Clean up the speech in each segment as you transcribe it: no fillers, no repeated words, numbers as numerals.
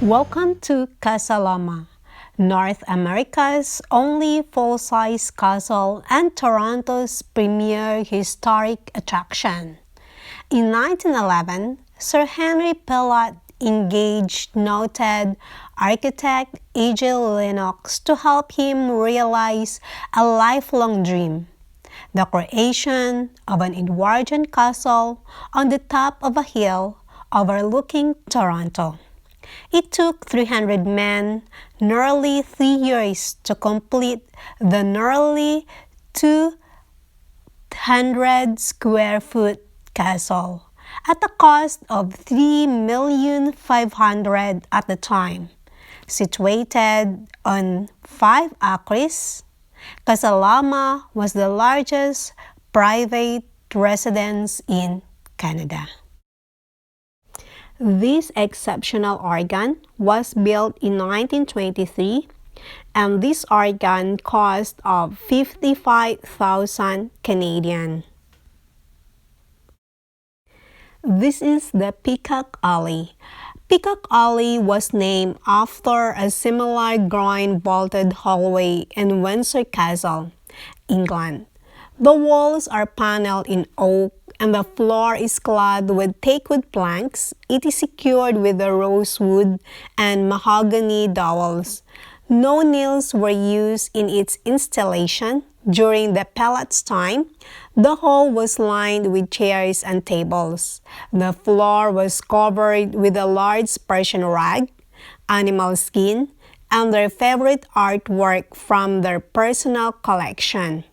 Welcome to Casa Loma, North America's only full-size castle and Toronto's premier historic attraction. In 1911, Sir Henry Pellat engaged noted architect A.J. Lennox to help him realize a lifelong dream: the creation of an Edwardian castle on the top of a hill overlooking Toronto. It took 300 men nearly 3 years to complete the nearly 200 square foot castle at a cost of $3,500,000 at the time. Situated on 5 acres, Casa Loma was the largest private residence in Canada. This exceptional organ was built in 1923, and this organ cost of 55,000 Canadian. This is the Peacock Alley. Peacock Alley was named after a similar groin-vaulted hallway in Windsor Castle, England. The walls are paneled in oak and the floor is clad with teakwood planks. It is secured with the rosewood and mahogany dowels. No nails were used in its installation. During the Pellat's time, the hall was lined with chairs and tables. The floor was covered with a large Persian rug, animal skin, and their favorite artwork from their personal collection.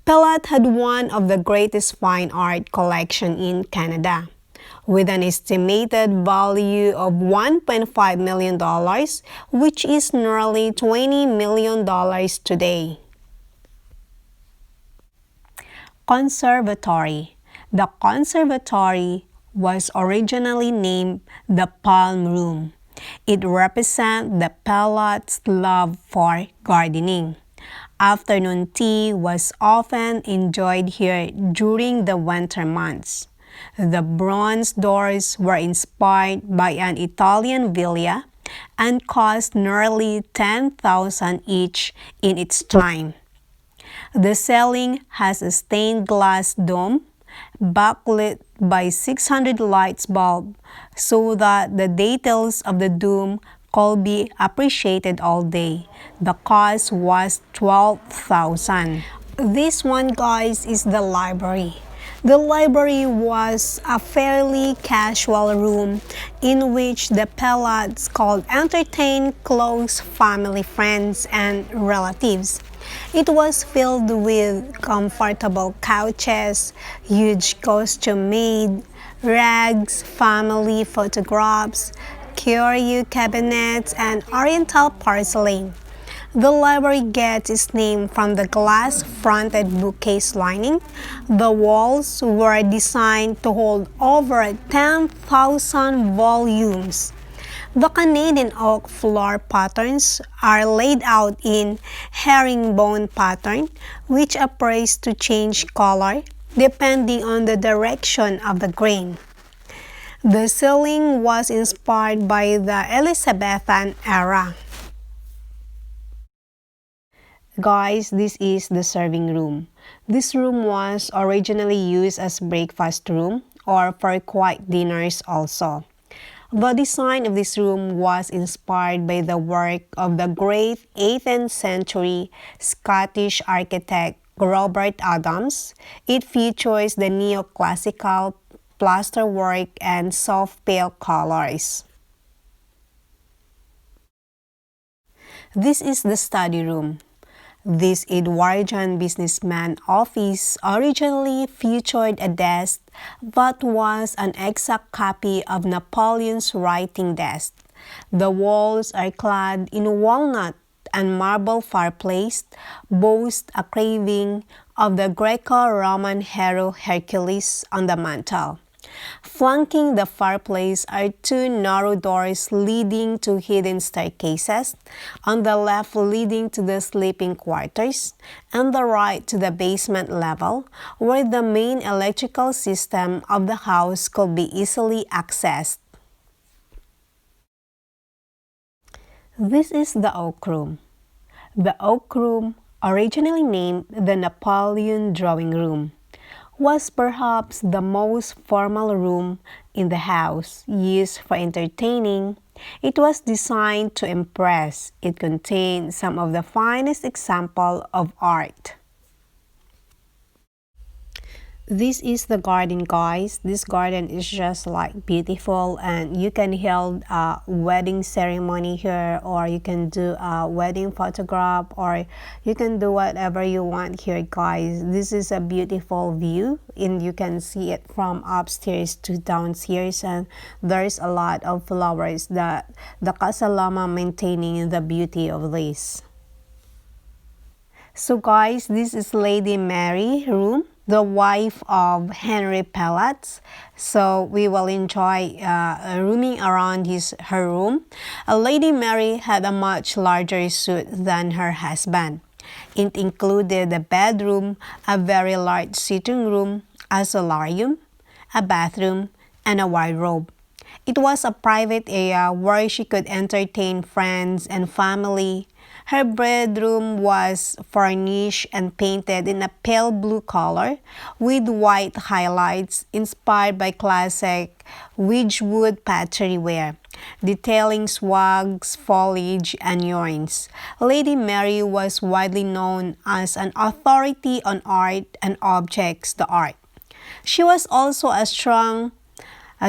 Pellat had one of the greatest fine art collection in Canada, with an estimated value of $1.5 million, which is nearly $20 million today. Conservatory. The conservatory was originally named the Palm Room. It represents the Pellat's love for gardening. Afternoon tea was often enjoyed here during the winter months. The bronze doors were inspired by an Italian villa and cost nearly $10,000 each in its time. The ceiling has a stained glass dome backlit by 600 light bulbs so that the details of the dome could be appreciated all day. The cost was $12,000. This one, guys, is the library. The library was a fairly casual room in which the Pellats could entertain close family, friends, and relatives. It was filled with comfortable couches, huge costume-made rugs, family photographs, curio cabinets, and oriental porcelain. The library gets its name from the glass-fronted bookcase lining. The walls were designed to hold over 10,000 volumes. The Canadian oak floor patterns are laid out in herringbone pattern, which appears to change color depending on the direction of the grain. The ceiling was inspired by the Elizabethan era. Guys, this is the serving room. This room was originally used as breakfast room or for quiet dinners also. The design of this room was inspired by the work of the great 18th century Scottish architect Robert Adams. It features the neoclassical plasterwork and soft pale colors. This is the study room. This Edwardian businessman office originally featured a desk that was an exact copy of Napoleon's writing desk. The walls are clad in walnut, and marble fireplace boasts a carving of the Greco-Roman hero Hercules on the mantel. Flanking the fireplace are 2 narrow doors leading to hidden staircases, on the left leading to the sleeping quarters, and the right to the basement level, where the main electrical system of the house could be easily accessed. This is the Oak Room. The Oak Room, originally named the Napoleon Drawing Room, was perhaps the most formal room in the house, used for entertaining. It was designed to impress. It contained some of the finest examples of art. This is the garden, guys. This garden is just like beautiful, and you can hold a wedding ceremony here, or you can do a wedding photograph, or you can do whatever you want here, guys. This is a beautiful view, and you can see it from upstairs to downstairs, and there's a lot of flowers that the Casa Loma maintaining the beauty of this. So guys, this is Lady Mary room, the wife of Henry Pellat. So we will enjoy rooming around her room. Lady Mary had a much larger suite than her husband. It included a bedroom, a very large sitting room, a solarium, a bathroom, and a wardrobe. It was a private area where she could entertain friends and family. Her bedroom was furnished and painted in a pale blue color with white highlights inspired by classic Wedgwood pottery ware, detailing swags, foliage, and urns. Lady Mary was widely known as an authority on art and objects d'art. She was also a strong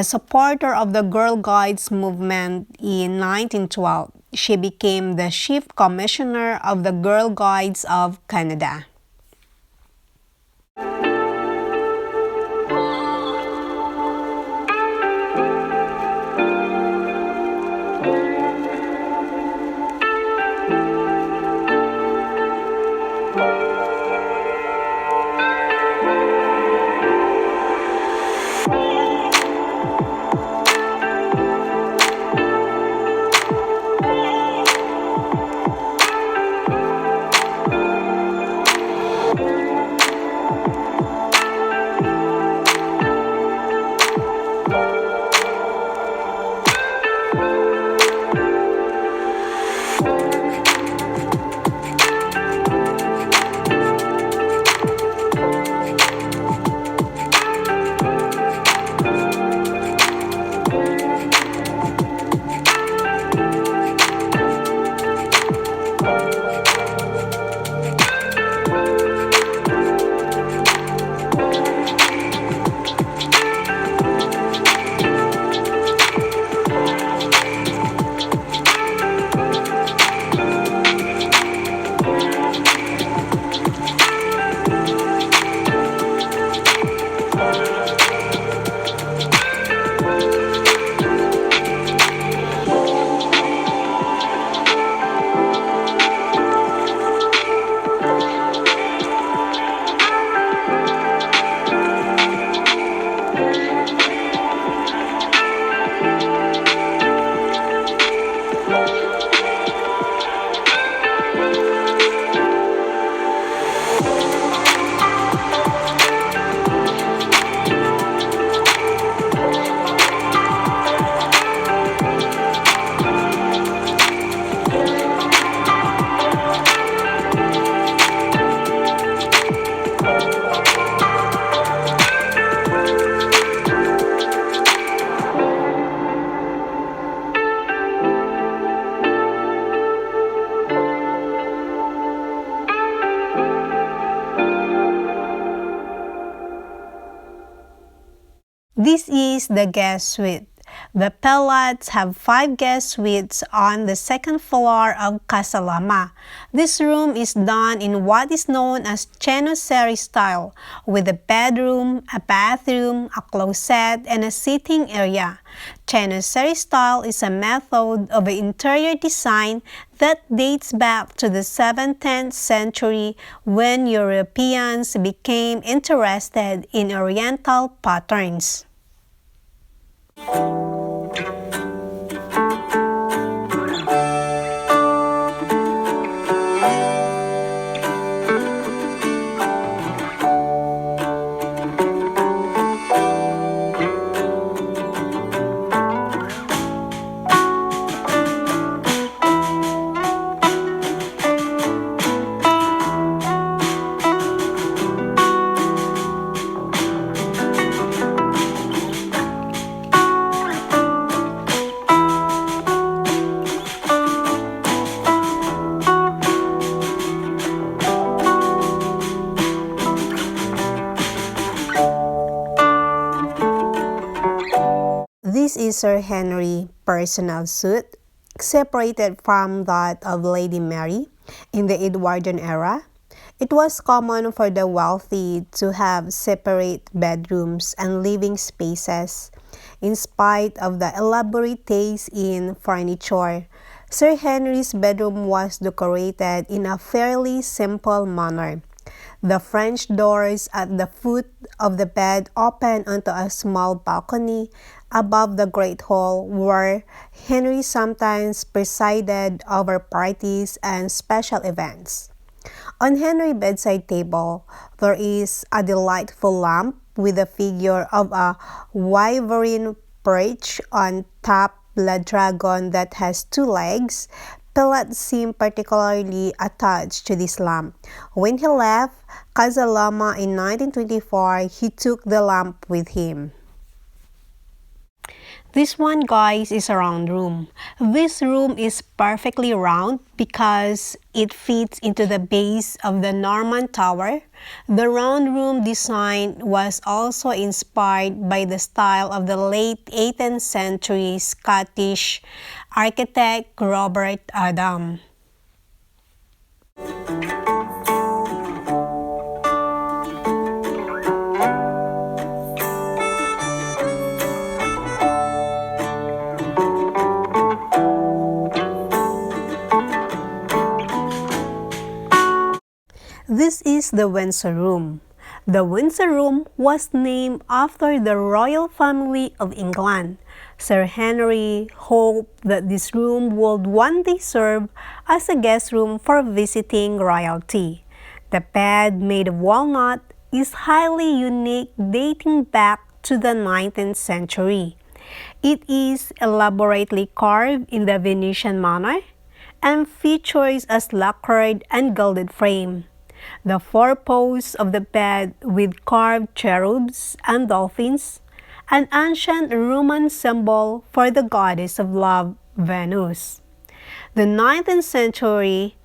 supporter of the Girl Guides movement. In 1912, she became the Chief Commissioner of the Girl Guides of Canada. This is the guest suite. The Pellats have 5 guest suites on the second floor of Casa Loma. This room is done in what is known as Chancery style, with a bedroom, a bathroom, a closet, and a sitting area. Chancery style is a method of interior design that dates back to the 17th century when Europeans became interested in Oriental patterns. This is Sir Henry's personal suite, separated from that of Lady Mary in the Edwardian era. It was common for the wealthy to have separate bedrooms and living spaces. In spite of the elaborate taste in furniture, Sir Henry's bedroom was decorated in a fairly simple manner. The French doors at the foot of the bed opened onto a small balcony above the great hall where Henry sometimes presided over parties and special events. On Henry's bedside table, there is a delightful lamp with the figure of a wyvern perched on top blood dragon that has two legs. Pellat seemed particularly attached to this lamp. When he left Casa Loma in 1924, he took the lamp with him. This one, guys, is a round room. This room is perfectly round because it fits into the base of the Norman Tower. The round room design was also inspired by the style of the late 18th century Scottish architect Robert Adam. This is the Windsor Room. The Windsor Room was named after the royal family of England. Sir Henry hoped that this room would one day serve as a guest room for visiting royalty. The bed, made of walnut, is highly unique, dating back to the 19th century. It is elaborately carved in the Venetian manner and features a lacquered and gilded frame. The four posts of the bed with carved cherubs and dolphins, an ancient Roman symbol for the goddess of love, Venus. The 19th century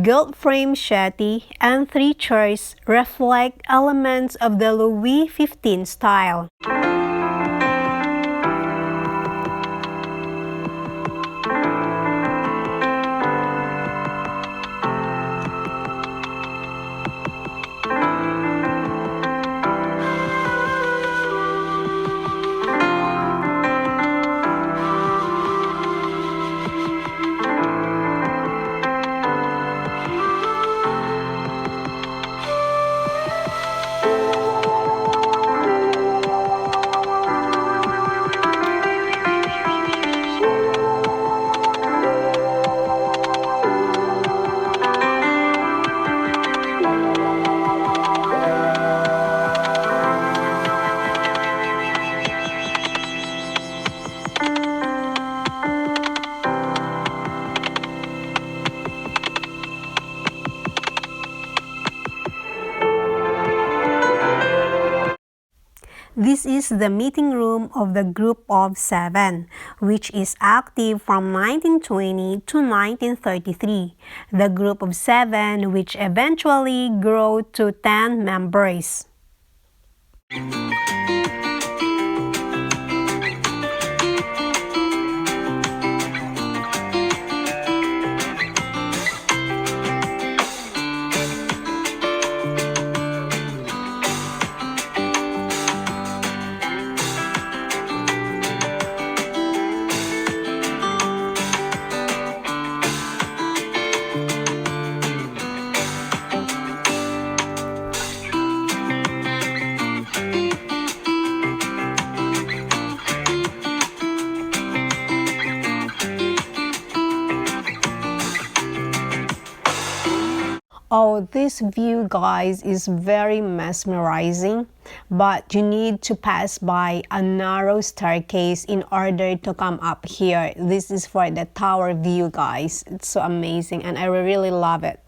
gilt-frame settee and three chairs reflect elements of the Louis XV style. This is the meeting room of the Group of Seven, which is active from 1920 to 1933. The Group of Seven, which eventually grew to 10 members. Oh, this view, guys, is very mesmerizing, but you need to pass by a narrow staircase in order to come up here. This is for the tower view, guys. It's so amazing and I really love it.